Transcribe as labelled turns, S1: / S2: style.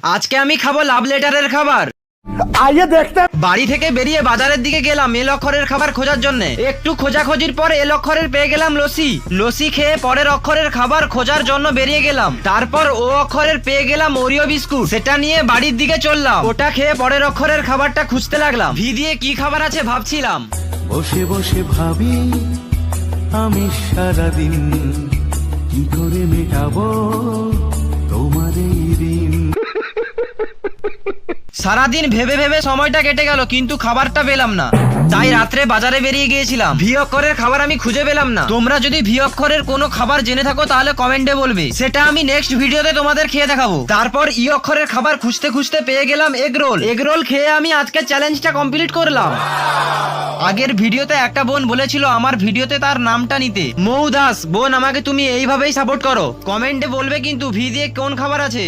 S1: আজকে আমি খাবো লাভ লেটারের খাবার।
S2: आइए देखते हैं।
S1: বাড়ি থেকে বেরিয়ে বাজারের দিকে গেলাম এল অক্ষরের খাবার খোঁজার জন্য। একটু খোঁজাখোঁজির পর এল অক্ষরের পেয়ে গেলাম লস্যি। লস্যি খেয়ে পরের অক্ষরের খাবার খোঁজার জন্য বেরিয়ে গেলাম। তারপর ও অক্ষরের পেয়ে গেলাম ওরিও বিস্কুট, সেটা নিয়ে বাড়ির দিকে চললাম। ওটা খেয়ে পরের অক্ষরের খাবারটা খুঁজতে লাগলাম। ভি দিয়ে কি খাবার আছে ভাবছিলাম।
S3: বসে বসে ভাবি আমি সারাদিন কি করে মেটাবো তোমার এই ঋণ।
S1: সারাদিন ভেবে ভেবে সময়টা কেটে গেল, কিন্তু খাবারটা পেলাম না। তাই রাত্রে বাজারে বেরিয়ে গিয়েছিলাম। ভি অক্ষরের খাবার আমি খুঁজে পেলাম না। তোমরা যদি ভি অক্ষরের কোনো খাবার জেনে থাকো তাহলে কমেন্টে বলবে, সেটা আমি নেক্সট ভিডিওতে তোমাদের খেয়ে দেখাবো। তারপর ই অক্ষরের খাবার খুঁজতে খুঁজতে পেয়ে গেলাম এগ রোল। এগ রোল খেয়ে আমি আজকে চ্যালেঞ্জটা কমপ্লিট করলাম। আগের ভিডিওতে একটা বোন বলেছিল আমার ভিডিওতে তার নামটা নিতে। মৌ দাস বোন, আমাকে তুমি এইভাবেই সাপোর্ট করো। কমেন্টে বলবে কিন্তু ভি দিয়ে কোন খাবার আছে।